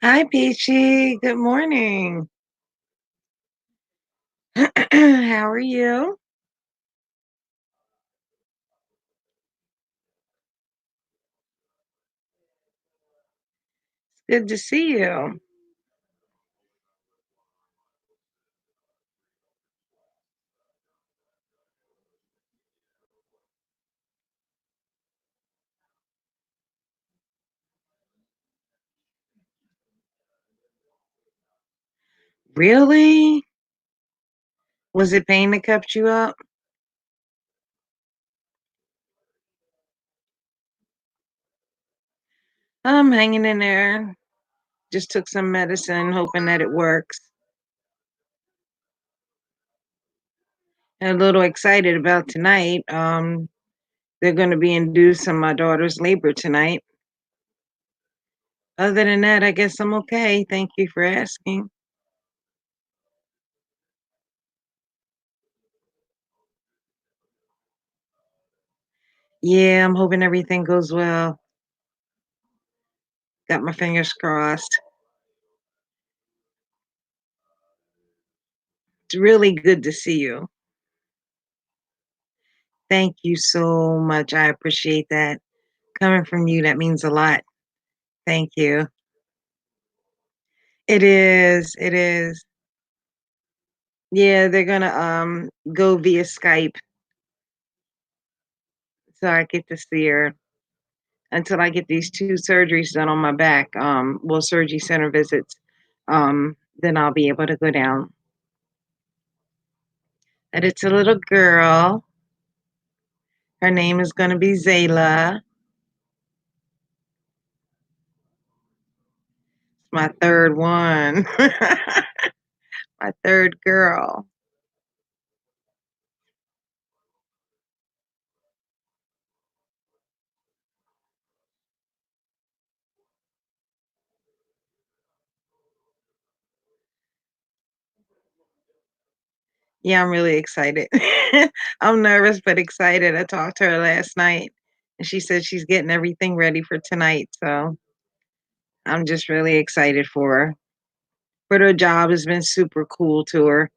Hi, Peachy. Good morning. How are you? Good to see you. Really? Was it pain that kept you up? I'm hanging in there. Just took some medicine, hoping that it works. And a little excited about tonight. They're going to be inducing my daughter's labor tonight. Other than that, I guess I'm okay. Thank you for asking. Yeah, I'm hoping everything goes well. Got my fingers crossed. It's really good to see you. Thank you so much. I appreciate that. Coming from you, that means a lot. Thank you. It is. It is. Yeah, they're gonna go via Skype, so I get to see her until I get these two surgeries done on my back. Well, surgery center visits. Then I'll be able to go down. And it's a little girl. Her name is gonna be Zayla. It's my third one. My third girl. Yeah, I'm really excited. I'm nervous but excited. I talked to her last night and she said she's getting everything ready for tonight. So I'm just really excited for her. But her job has been super cool to her.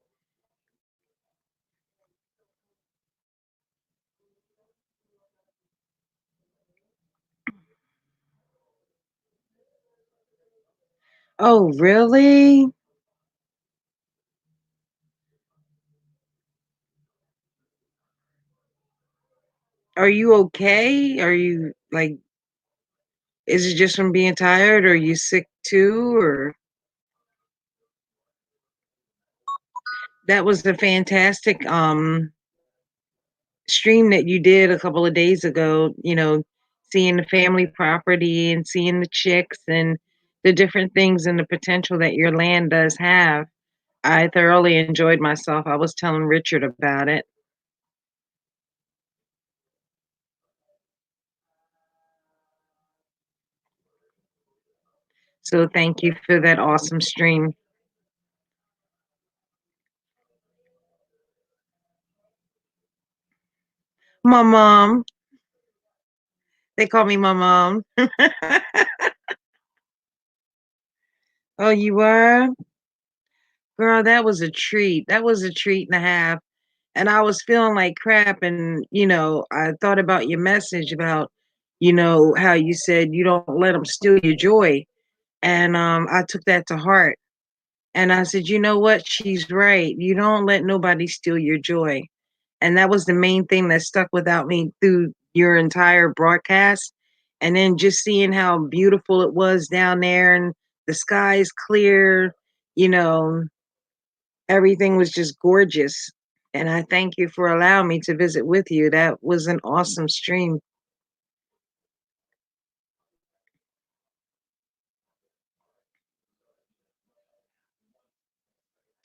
Oh, really? Are you okay? Are you like, is it just from being tired? Or are you sick too? Or that was the fantastic stream that you did a couple of days ago, seeing the family property and seeing the chicks and the different things and the potential that your land does have. I thoroughly enjoyed myself. I was telling Richard about it. So thank you for that awesome stream. My mom, they call me my mom. Oh, you were? Girl, that was a treat. That was a treat and a half. And I was feeling like crap. And, I thought about your message about, how you said you don't let them steal your joy. And I took that to heart. And I said, you know what? She's right. You don't let nobody steal your joy. And that was the main thing that stuck without me through your entire broadcast. And then just seeing how beautiful it was down there and the sky is clear, you know, everything was just gorgeous. And I thank you for allowing me to visit with you. That was an awesome stream.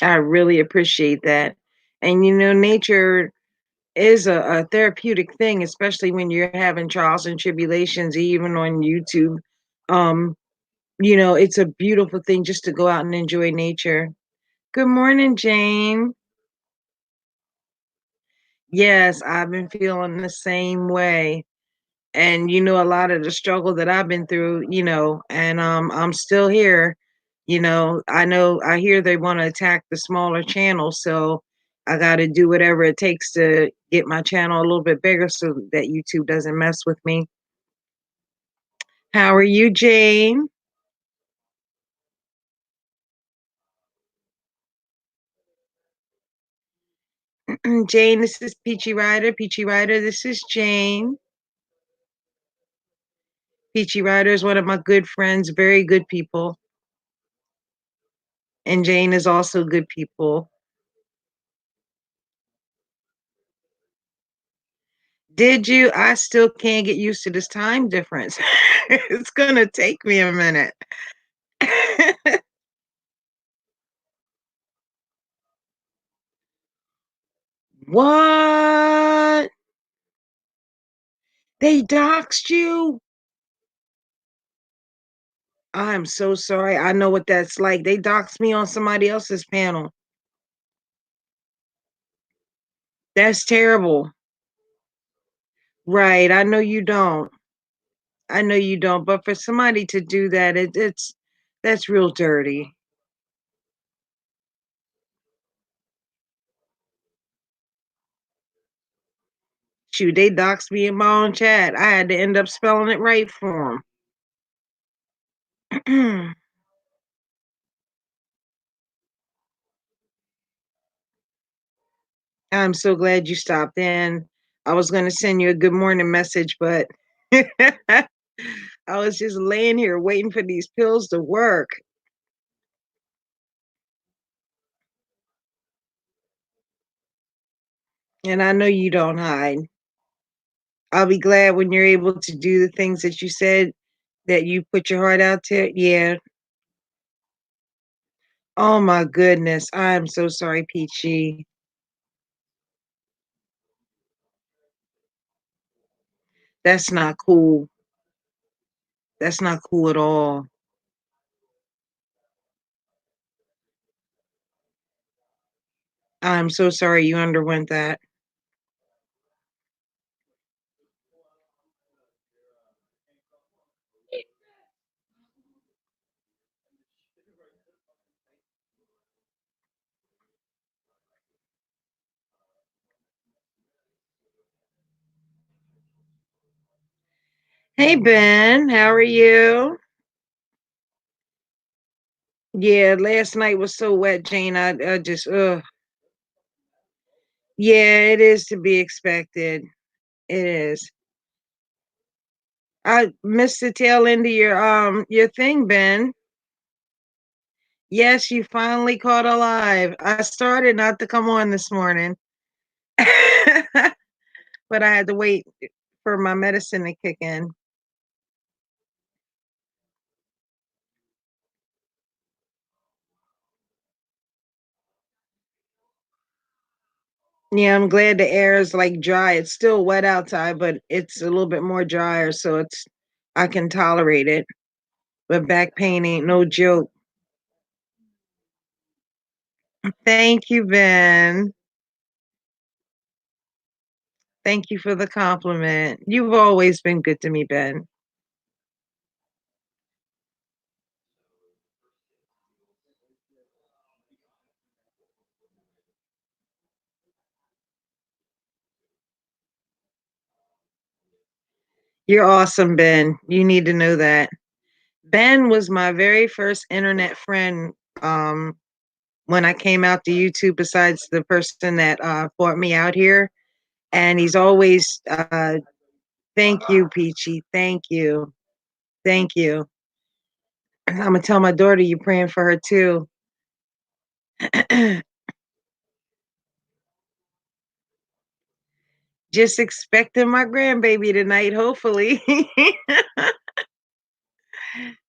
I really appreciate that. And nature is a therapeutic thing, especially when you're having trials and tribulations, even on YouTube. Um, it's a beautiful thing just to go out and enjoy nature. Good morning, Jane. Yes, I've been feeling the same way. And a lot of the struggle that I've been through, and I'm still here. I hear they want to attack the smaller channels, so I got to do whatever it takes to get my channel a little bit bigger so that YouTube doesn't mess with me. How are you, Jane? Jane, this is Peachy Rider. Peachy Rider, this is Jane. Peachy Rider is one of my good friends, very good people. And Jane is also good people. Did you? I still can't get used to this time difference. It's gonna take me a minute. What? They doxed you? I'm so sorry. I know what that's like. They doxed me on somebody else's panel. That's terrible. Right. I know you don't. I know you don't. But for somebody to do that, that's real dirty. Shoot, they doxed me in my own chat. I had to end up spelling it right for them. I'm so glad you stopped in. I was going to send you a good morning message, but I was just laying here waiting for these pills to work. And I know you don't hide. I'll be glad when you're able to do the things that you said that you put your heart out to. Yeah. Oh my goodness. I'm so sorry, Peachy. That's not cool. That's not cool at all. I'm so sorry you underwent that. Hey, Ben. How are you? Yeah, last night was so wet, Jane. I just, ugh. Yeah, it is to be expected. It is. I missed the tail end of your thing, Ben. Yes, you finally caught alive. I started not to come on this morning. but I had to wait for my medicine to kick in. Yeah, I'm glad the air is, like, dry. It's still wet outside, but it's a little bit more drier, so it's I can tolerate it, but back pain ain't no joke. Thank you, Ben. Thank you for the compliment. You've always been good to me, Ben. You're awesome, Ben. You need to know that. Ben was my very first internet friend, um, when I came out to YouTube besides the person that, brought me out here, and he's always, "Thank you, Peachy. Thank you. Thank you." Imma tell my daughter you praying for her too. Just expecting my grandbaby tonight, hopefully.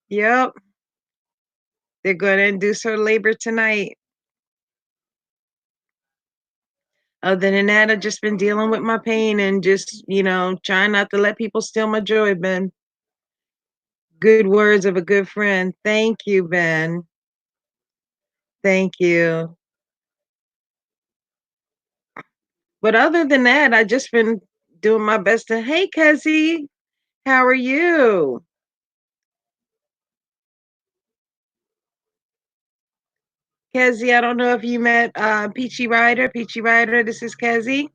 Yep, they're gonna induce her labor tonight. Other than that, I've just been dealing with my pain and just, trying not to let people steal my joy, Ben. Good words of a good friend. Thank you, Ben. Thank you. But other than that, I just been doing my best to hey, Kezzy, how are you? Kezzy, I don't know if you met Peachy Rider. Peachy Rider, this is Kezzy.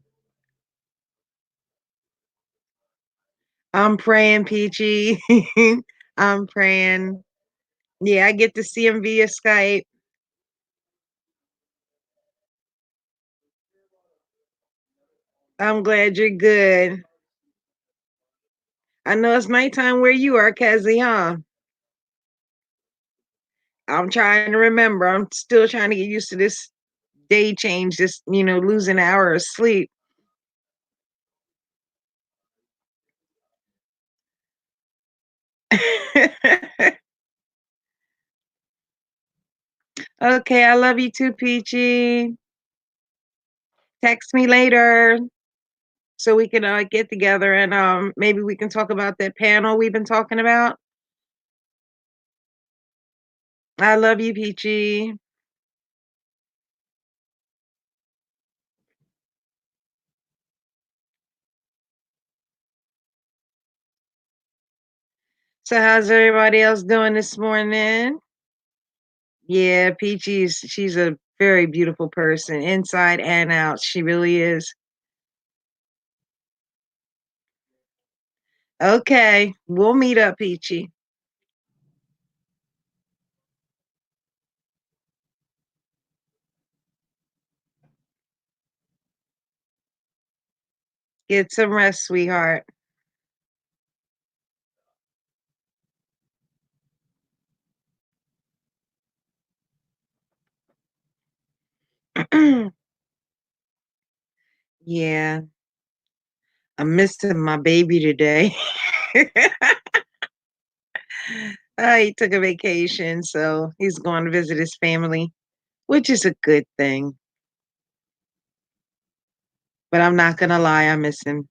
I'm praying, Peachy. I'm praying. Yeah, I get to see him via Skype. I'm glad you're good. I know it's nighttime where you are, Kezzy, huh? I'm trying to remember. I'm still trying to get used to this day change, just, losing an hour of sleep. Okay, I love you too, Peachy. Text me later so we can get together and maybe we can talk about that panel we've been talking about. I love you, Peachy. So how's everybody else doing this morning? Yeah, she's a very beautiful person, inside and out. She really is. Okay, we'll meet up, Peachy. Get some rest, sweetheart. Yeah, I'm missing my baby today. He took a vacation, so he's going to visit his family, which is a good thing. But I'm not gonna lie, I miss him.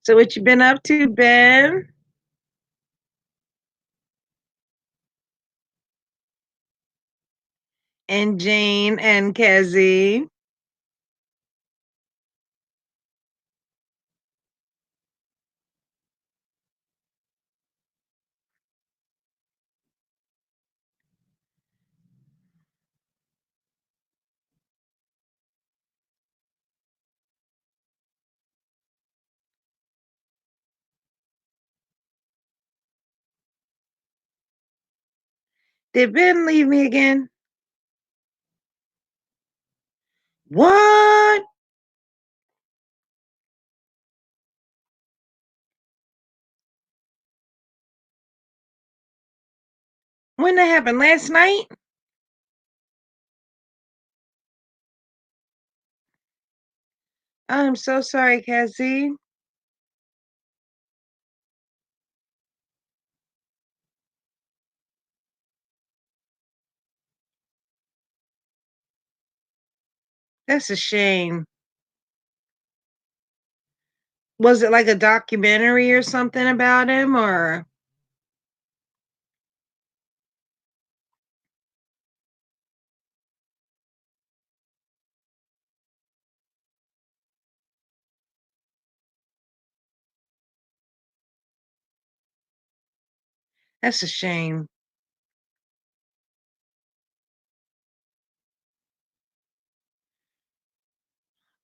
So what you been up to, Ben? And Jane and Kezzy? Did Ben leave me again? What? When that happened? Last night? I'm so sorry, Cassie. That's a shame. Was it like a documentary or something about him, or that's a shame.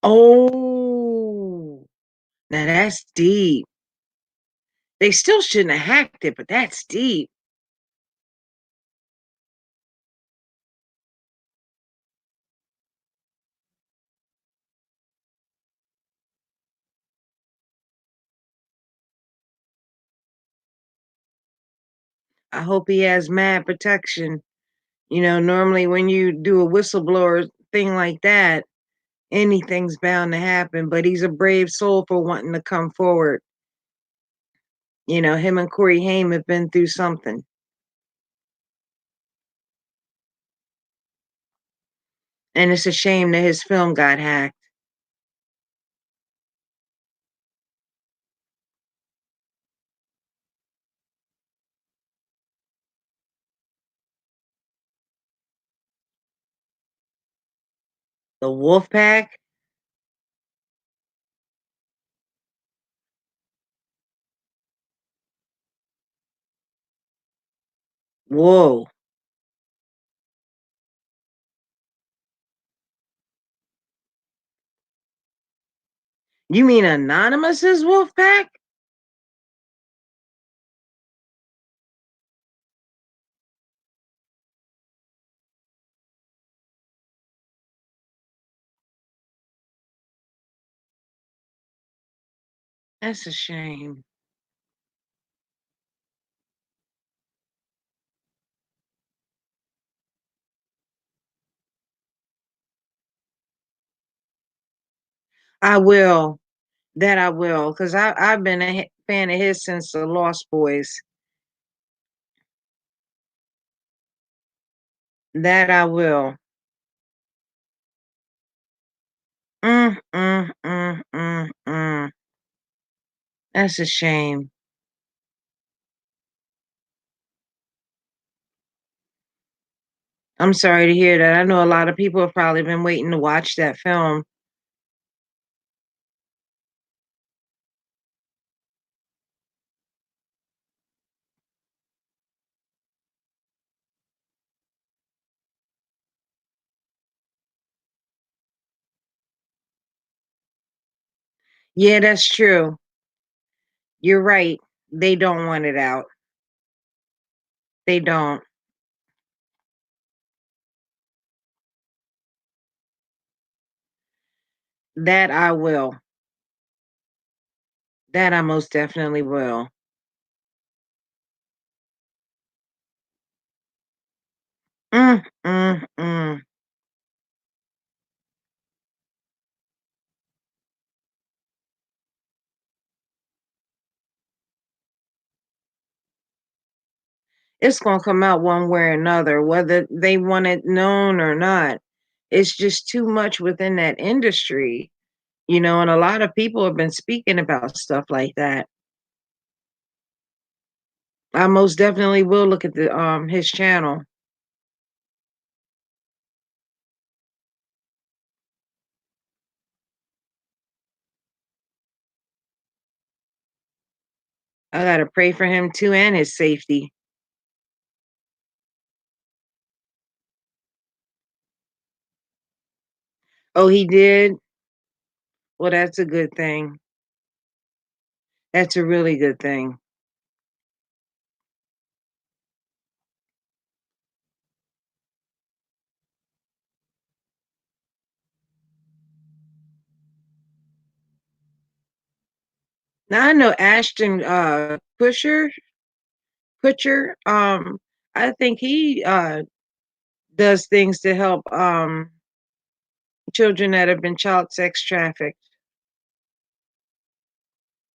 Oh, now that's deep. They still shouldn't have hacked it, but that's deep. I hope he has mad protection. Normally when you do a whistleblower thing like that, anything's bound to happen, but he's a brave soul for wanting to come forward. Him and Corey Haim have been through something. And it's a shame that his film got hacked. The Wolf Pack? Whoa. You mean Anonymous's Wolf Pack? That's a shame. I will. That I will, because I've been a fan of his since the Lost Boys. That I will. Mm, mm, mm, mm, mm. That's a shame. I'm sorry to hear that. I know a lot of people have probably been waiting to watch that film. Yeah, that's true. You're right. They don't want it out. They don't. That I will. That I most definitely will. Mm, mm, mm. It's gonna come out one way or another, whether they want it known or not. It's just too much within that industry, and a lot of people have been speaking about stuff like that. I most definitely will look at the his channel. I gotta pray for him too and his safety. Oh, he did? Well, that's a good thing. That's a really good thing. Now I know Ashton Kutcher, I think he does things to help children that have been child sex trafficked.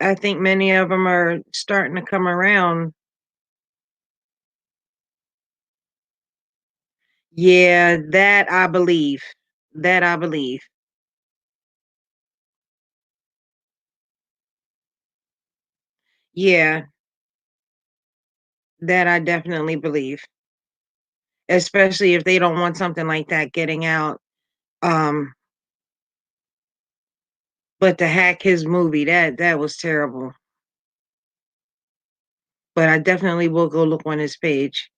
I think many of them are starting to come around. Yeah, that I believe. That I believe. Yeah, that I definitely believe, especially if they don't want something like that getting out. Um, but to hack his movie, that was terrible. But I definitely will go look on his page.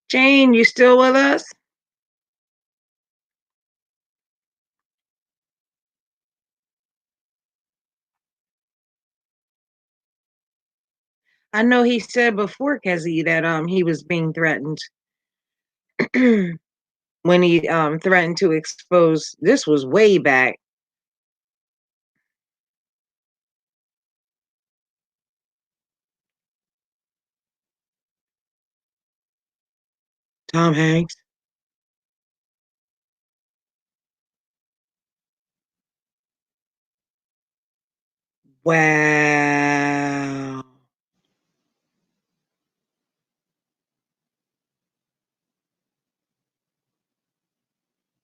Jane, you still with us? I know he said before, Kezzy, that he was being threatened when he threatened to expose. This was way back. Tom Hanks. Wow.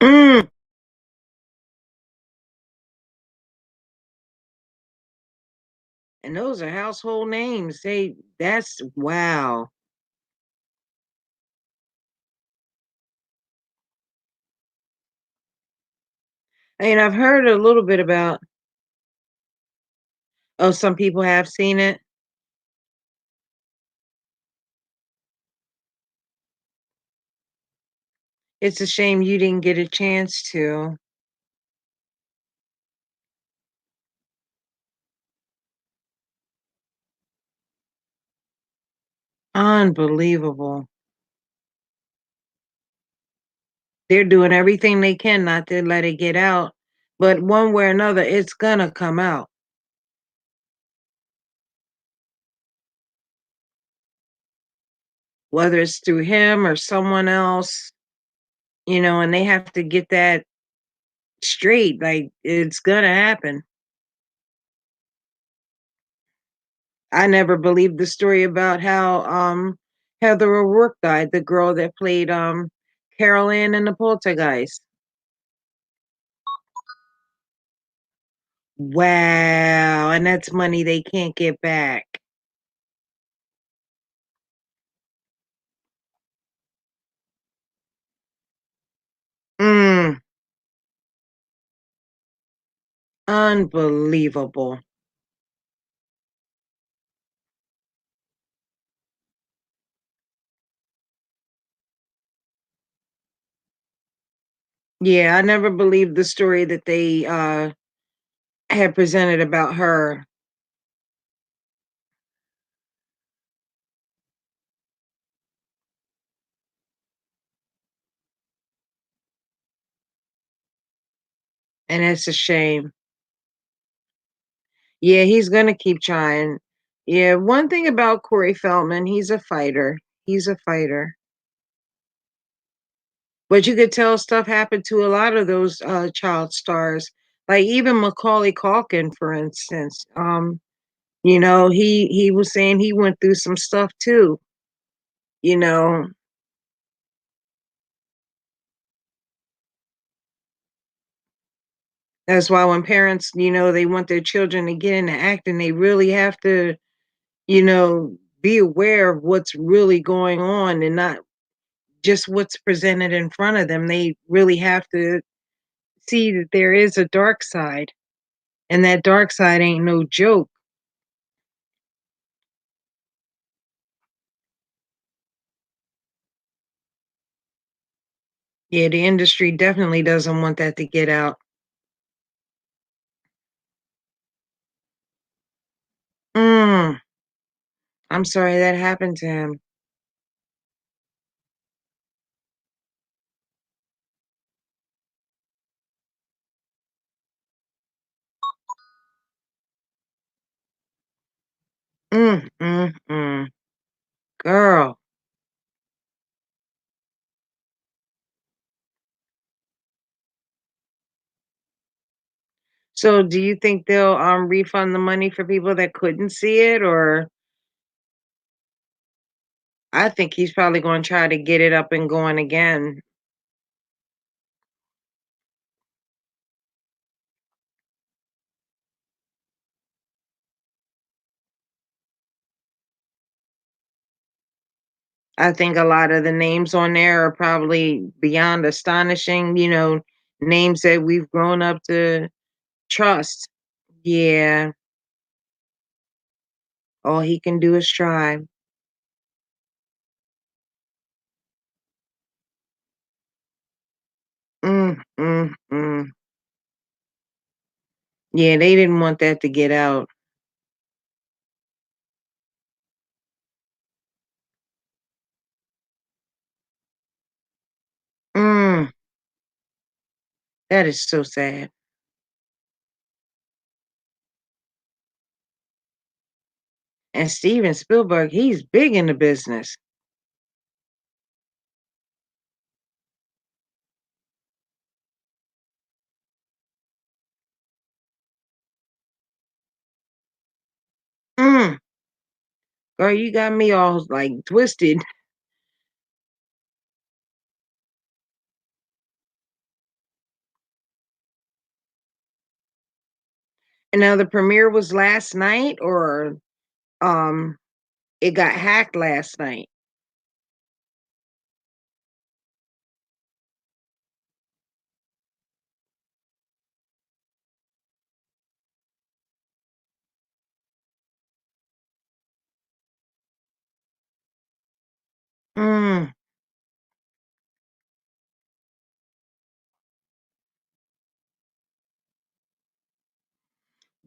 Mm. And those are household names. That's wow. I mean, I've heard a little bit about. Oh, some people have seen it. It's a shame you didn't get a chance to. Unbelievable. They're doing everything they can not to let it get out, but one way or another, it's gonna come out, whether it's through him or someone else, and they have to get that straight. Like, it's gonna happen. I never believed the story about how Heather O'Rourke died, the girl that played Carol Ann in the Poltergeist. Wow, and that's money they can't get back. Mm, unbelievable. Yeah, I never believed the story that they had presented about her. And it's a shame. Yeah, he's gonna keep trying. Yeah, one thing about Corey Feldman, he's a fighter. He's a fighter. But you could tell stuff happened to a lot of those child stars. Like even Macaulay Culkin, for instance. He was saying he went through some stuff too. You know, that's why when parents, they want their children to get into acting, they really have to, be aware of what's really going on and not just what's presented in front of them. They really have to see that there is a dark side, and that dark side ain't no joke. Yeah, the industry definitely doesn't want that to get out. Mm, I'm sorry that happened to him. Girl. So do you think they'll, refund the money for people that couldn't see it, or I think he's probably gonna try to get it up and going again. I think a lot of the names on there are probably beyond astonishing, names that we've grown up to trust. Yeah, all he can do is try. Mm, mm, mm. Yeah, they didn't want that to get out. Mm, that is so sad. And Steven Spielberg, he's big in the business. Mm, girl, you got me all like twisted. And now the premiere was last night, or um it got hacked last night. Mm,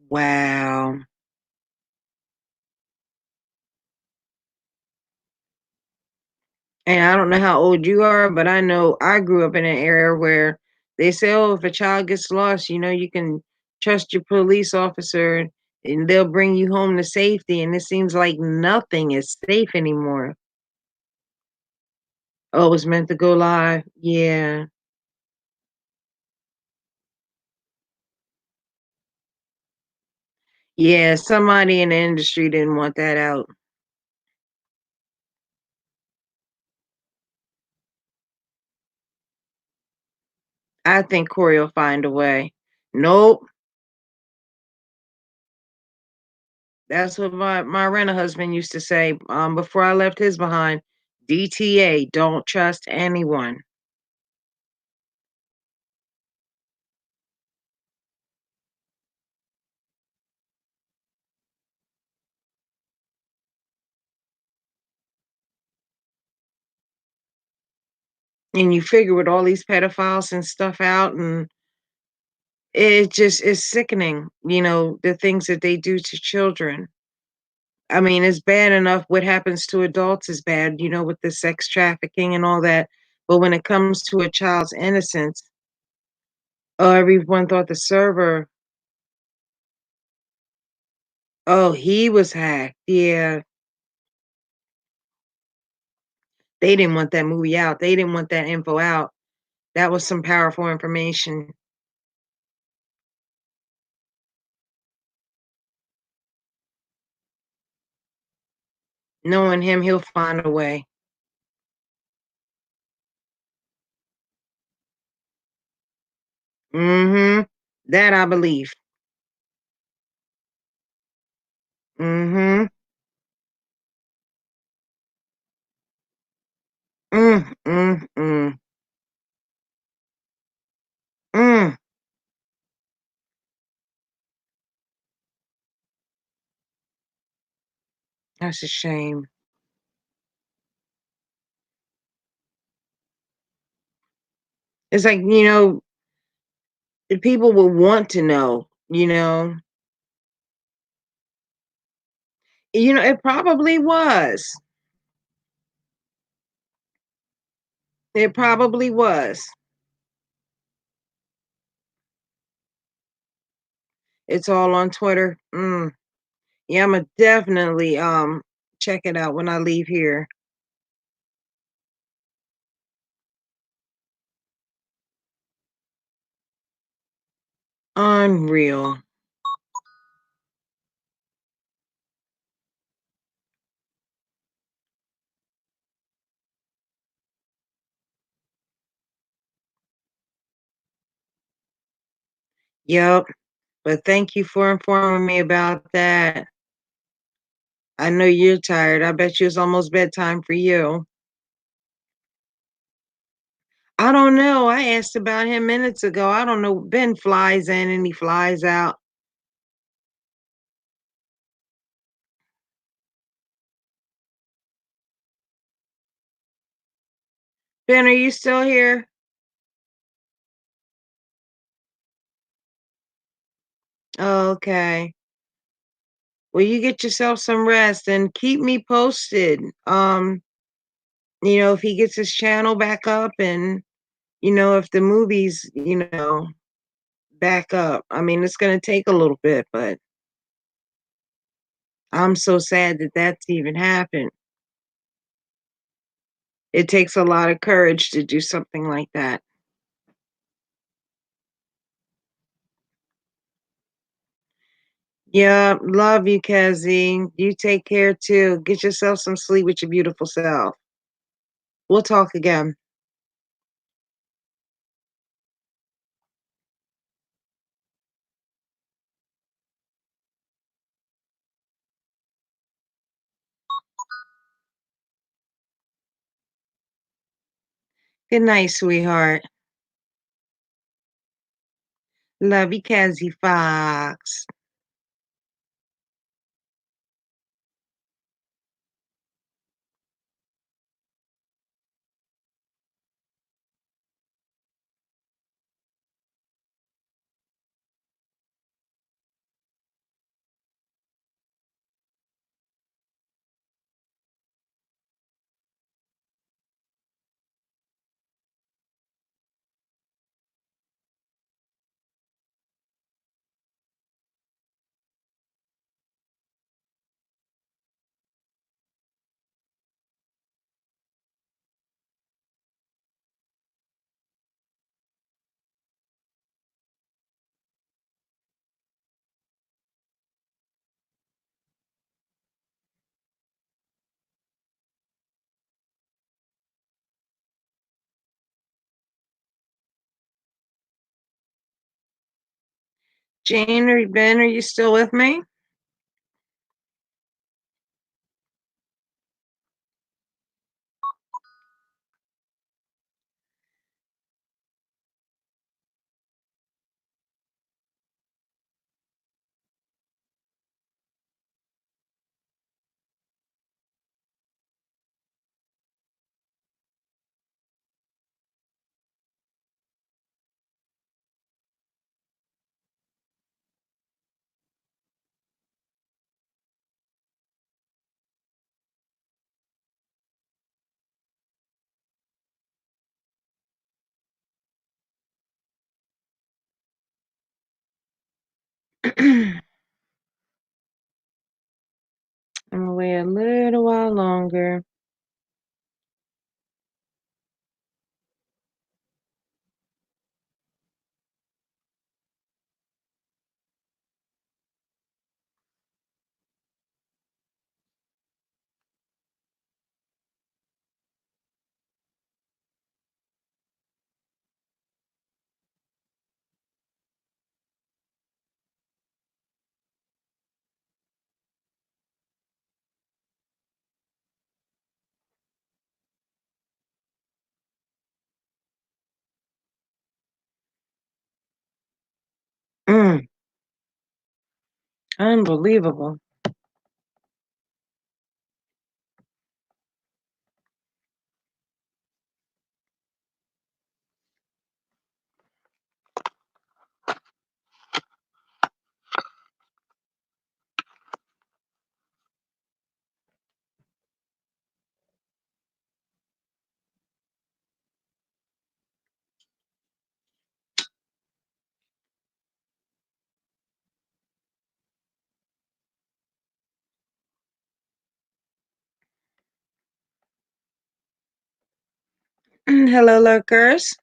wow. And I don't know how old you are, but I know I grew up in an area where they say, "Oh, if a child gets lost, you can trust your police officer and they'll bring you home to safety." And it seems like nothing is safe anymore. Oh, it was meant to go live. Yeah. Yeah, somebody in the industry didn't want that out. I think Corey will find a way. Nope. That's what my rental husband used to say, before I left his behind. DTA, don't trust anyone. And you figure with all these pedophiles and stuff out, and it just is sickening, the things that they do to children. I mean, it's bad enough what happens to adults is bad, with the sex trafficking and all that. But when it comes to a child's innocence, oh, everyone thought the server, oh, he was hacked. Yeah. They didn't want that movie out. They didn't want that info out. That was some powerful information. Knowing him, he'll find a way. Mhm. That I believe. Mhm. Mm, mm, mm, mm. That's a shame. It's like, people will want to know, you know? It probably was. It probably was. It's all on Twitter. Mm. Yeah, Imma definitely, check it out when I leave here. Unreal. Yep. But thank you for informing me about that. I know you're tired. I bet you it's almost bedtime for you. I don't know. I asked about him minutes ago. I don't know. Ben flies in and he flies out. Ben, are you still here? Okay. Well, you get yourself some rest and keep me posted. If he gets his channel back up and, if the movies, back up. I mean, it's going to take a little bit, but I'm so sad that that's even happened. It takes a lot of courage to do something like that. Yeah, love you, Kezzy. You take care too. Get yourself some sleep with your beautiful self. We'll talk again. Good night, sweetheart. Love you, Kezzy Fox. Jane or Ben, are you still with me? I'm gonna wait a little while longer. Mm, unbelievable. Hello, lurkers.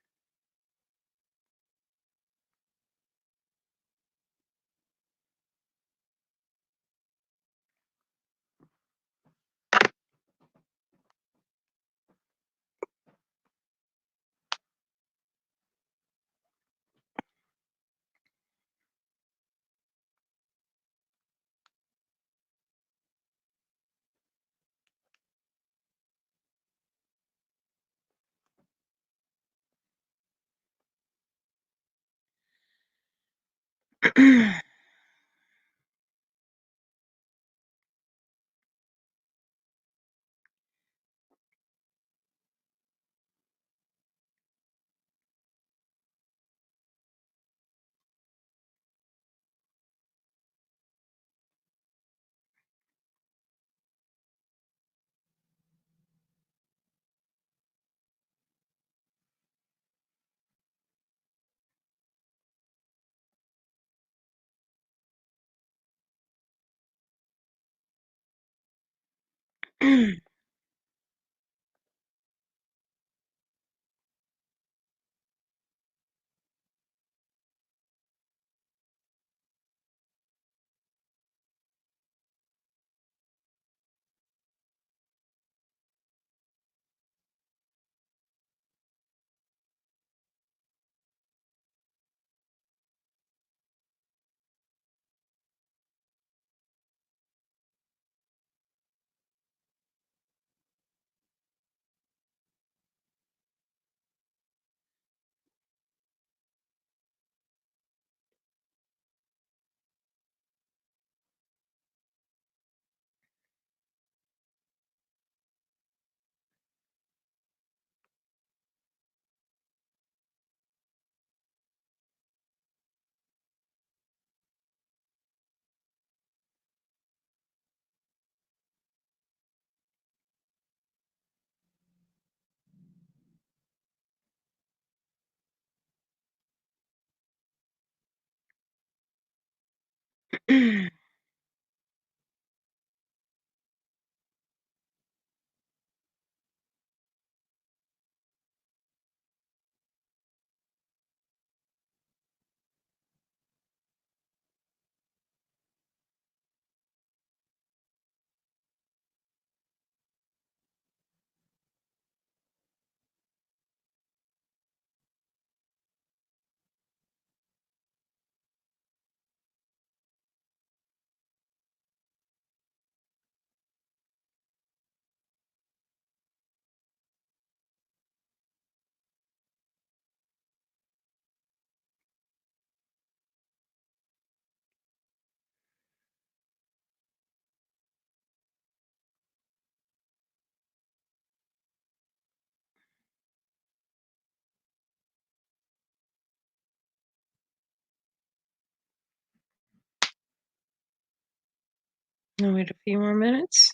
I'll wait a few more minutes.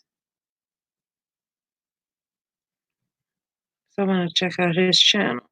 So I'm gonna check out his channel.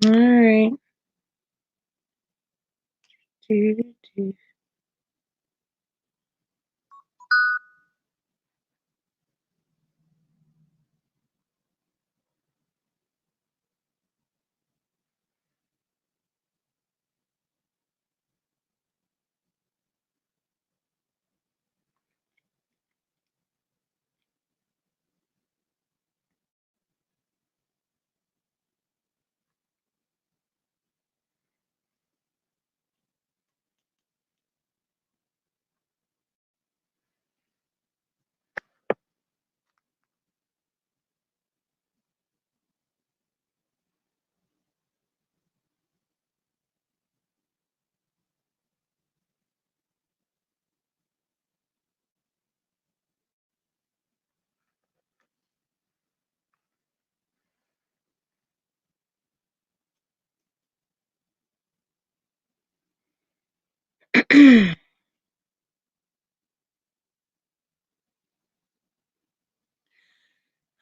All right. Do, do.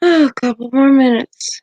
Oh, a couple more minutes.